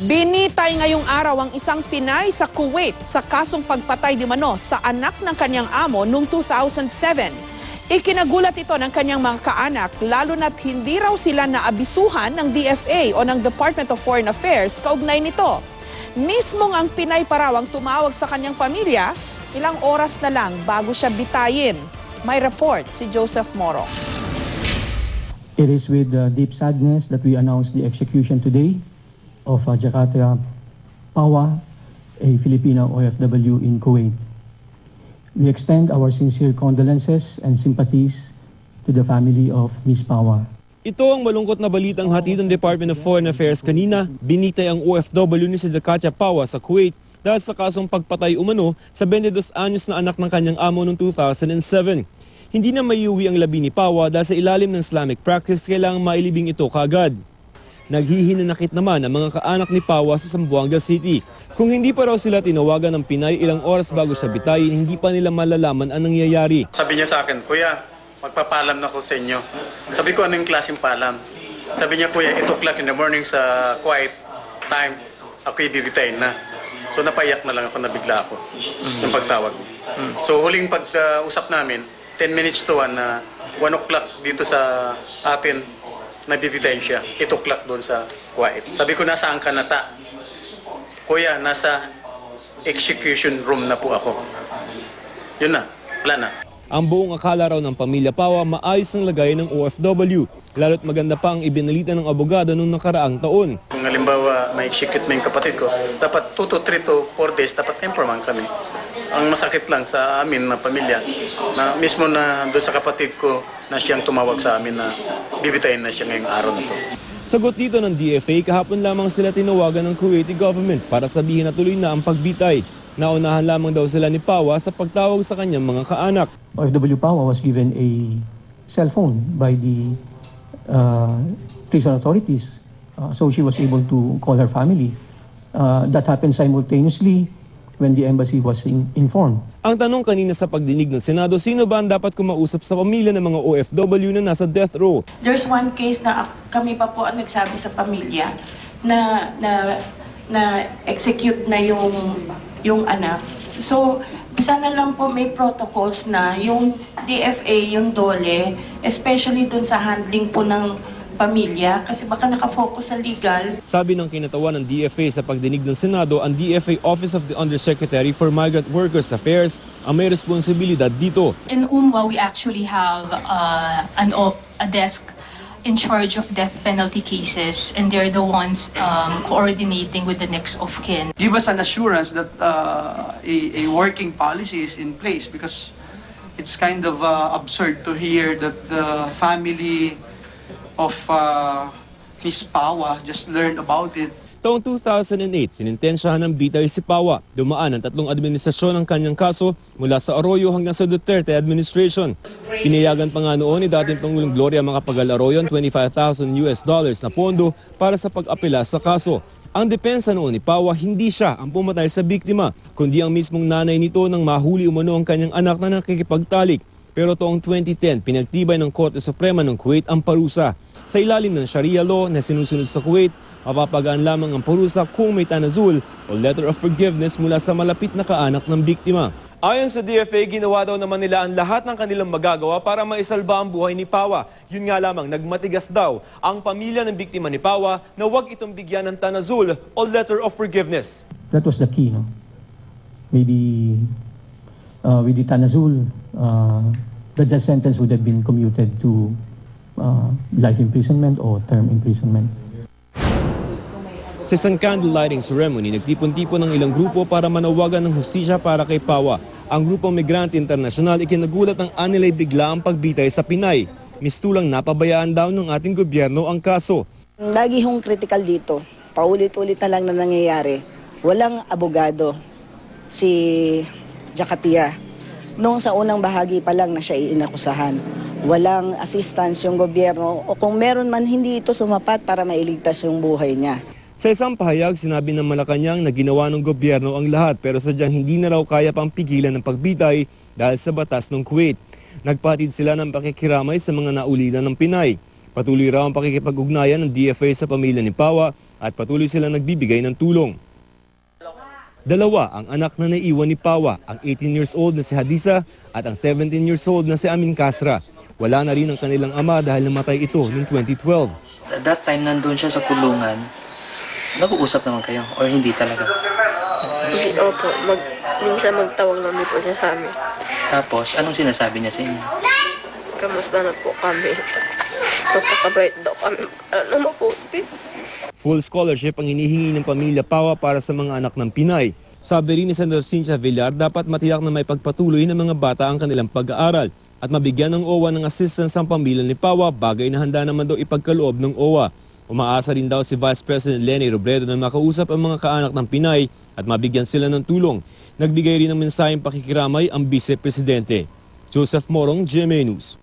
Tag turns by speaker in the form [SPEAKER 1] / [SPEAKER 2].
[SPEAKER 1] Binitay ngayong araw ang isang Pinay sa Kuwait sa kasong pagpatay di mano sa anak ng kanyang amo noong 2007. Ikinagulat ito ng kanyang mga kaanak lalo na't hindi raw sila naabisuhan ng DFA o ng Department of Foreign Affairs kaugnay nito. Mismong ang Pinay pa raw ang tumawag sa kanyang pamilya ilang oras na lang bago siya bitayin. May report si Joseph Moro.
[SPEAKER 2] It is with deep sadness that we announce the execution today of Jakarta Pawa, a Filipino OFW in Kuwait. We extend our sincere condolences and sympathies to the family of Ms. Pawa.
[SPEAKER 3] Ito ang malungkot na balitang hatid ng Department of Foreign Affairs kanina. Binitay ang OFW ni si Jakarta Pawa sa Kuwait dahil sa kasong pagpatay umano sa 22 anyos na anak ng kanyang amo noong 2007. Hindi na maiuwi ang labi ni Pawa dahil sa ilalim ng Islamic practice kailangang mailibing ito kaagad. Naghihinanakit naman ang mga kaanak ni Pawa sa Zamboanga City. Kung hindi pa raw sila tinawagan ng Pinay ilang oras bago siya bitayin, hindi pa nila malalaman ang nangyayari.
[SPEAKER 4] Sabi niya sa akin, "Kuya, magpapalam na ako sa inyo." Sabi ko, "Ano yung klaseng palam?" Sabi niya, "Kuya, 8 o'clock in the morning sa quiet time, ako'y bibitayin na." So napaiyak na lang ako, nabigla ako ng pagtawag. So huling pag-usap namin, 10 minutes to 1 na 1 o'clock dito sa atin, nabibitayin siya. 8 o'clock doon sa quiet. Sabi ko, "Nasaan ka na ta?" "Kuya, nasa execution room na po ako." Yun na, wala na.
[SPEAKER 3] Ang buong akala raw ng pamilya Pawa maayos ang lagay ng OFW. Lalo't maganda pa ang ibinalita ng abogado noong nakaraang taon.
[SPEAKER 4] Kung halimbawa may execute na yung kapatid ko, dapat 2 to 3 to 4 days, dapat informan kami. Ang masakit lang sa amin na pamilya, na mismo na doon sa kapatid ko na siyang tumawag sa amin na bibitayin na siya ngayong araw na to.
[SPEAKER 3] Sagot dito ng DFA, kahapon lamang sila tinawagan ng Kuwaiti government para sabihin na tuloy na ang pagbitay. Naunahan lamang daw sila ni Pawa sa pagtawag sa kanyang mga kaanak.
[SPEAKER 2] OFW Pawa was given a cell phone by the prison authorities, so she was able to call her family. That happened simultaneously when the embassy was informed.
[SPEAKER 3] Ang tanong kanina sa pagdinig ng Senado, sino ba ang dapat kumausap sa pamilya ng mga OFW na nasa death row?
[SPEAKER 5] There's one case na kami pa po ang nagsabi sa pamilya na execute na yung anak. So, sana lang po may protocols na yung DFA, yung DOLE, especially dun sa handling po ng pamilya kasi baka nakafocus sa legal.
[SPEAKER 3] Sabi ng kinatawan ng DFA sa pagdinig ng Senado, ang DFA Office of the Undersecretary for Migrant Workers Affairs ang may responsibilidad dito.
[SPEAKER 6] In UMWA, we actually have a desk in charge of death penalty cases, and they're the ones coordinating with the next of kin.
[SPEAKER 7] Give us an assurance that a working policy is in place, because it's kind of absurd to hear that the family of Ms. Pawa just learned about it.
[SPEAKER 3] Taong 2008, sinintensyahan ng bitay si Pawa. Dumaan ang 3 administrasyon ng kanyang kaso mula sa Arroyo hanggang sa Duterte administration. Pinayagan pa nga noon ni dating Pangulong Gloria Macapagal-Arroyo ang $25,000 na pondo para sa pag-apela sa kaso. Ang depensa noon ni Pawa, hindi siya ang pumatay sa biktima, kundi ang mismong nanay nito nang mahuli umano ang kanyang anak na nakikipagtalik. Pero taong 2010, pinagtibay ng Korte Suprema ng Kuwait ang parusa. Sa ilalim ng Sharia law na sinusunod sa Kuwait, mapapagaan lamang ang parusa kung may tanazul o letter of forgiveness mula sa malapit na kaanak ng biktima. Ayon sa DFA, ginawa daw naman nila ang lahat ng kanilang magagawa para maisalba ang buhay ni Pawa. Yun nga lamang, nagmatigas daw ang pamilya ng biktima ni Pawa na huwag itong bigyan ng tanazul o letter of forgiveness.
[SPEAKER 2] That was the key, no? Maybe with the tanazul, the death sentence would have been commuted to life imprisonment or term imprisonment.
[SPEAKER 3] Sa isang candlelighting ceremony, nagtipon-tipon ng ilang grupo para manawagan ng hustisya para kay Pawa. Ang grupong Migrante International ikinagulat ng anilay bigla ang pagbitay sa Pinay. Mistulang napabayaan daw ng ating gobyerno ang kaso.
[SPEAKER 8] Lagi hong critical dito. Paulit-ulit na lang na nangyayari. Walang abogado si Jakatia. Noong sa unang bahagi pa lang na siya inakusahan. Walang assistance yung gobyerno o kung meron man hindi ito sumapat para mailigtas yung buhay niya.
[SPEAKER 3] Sa isang pahayag, sinabi ng Malacanang na ginawa ng gobyerno ang lahat pero sadyang hindi na raw kaya pang pigilan ng pagbitay dahil sa batas ng Kuwait. Nagpatid sila ng pakikiramay sa mga naulilan ng Pinay. Patuloy raw ang pakikipag-ugnayan ng DFA sa pamilya ni Pawa at patuloy silang nagbibigay ng tulong. Dalawa ang anak na naiwan ni Pawa, ang 18 years old na si Hadisa at ang 17 years old na si Amin Casra. Wala na rin ang kanilang ama dahil namatay ito noong 2012.
[SPEAKER 9] At that time, nandun siya sa kulungan. Nag-uusap naman kayo or hindi talaga?
[SPEAKER 10] Hindi, opo. Minsan magtawag lang din po siya sa amin.
[SPEAKER 9] Tapos, anong sinasabi niya sa inyo?
[SPEAKER 10] Kamusta na po kami? Magkakabait daw kami. Ano mabuti?
[SPEAKER 3] Full scholarship ang hinihingi ng pamilya Pawa para sa mga anak ng Pinay. Sabi rin ni Senator Cynthia Villar, dapat matiyak na may pagpatuloy ng mga bata ang kanilang pag-aaral at mabigyan ng OWA ng assistance ang pamilya ni Pawa, bagay na handa naman daw ipagkaloob ng OWA. Umaasa rin daw si Vice President Leni Robredo na makausap ang mga kaanak ng Pinay at mabigyan sila ng tulong. Nagbigay rin ng mensaheng pakikiramay ang Vice Presidente. Joseph Morong, GMA News.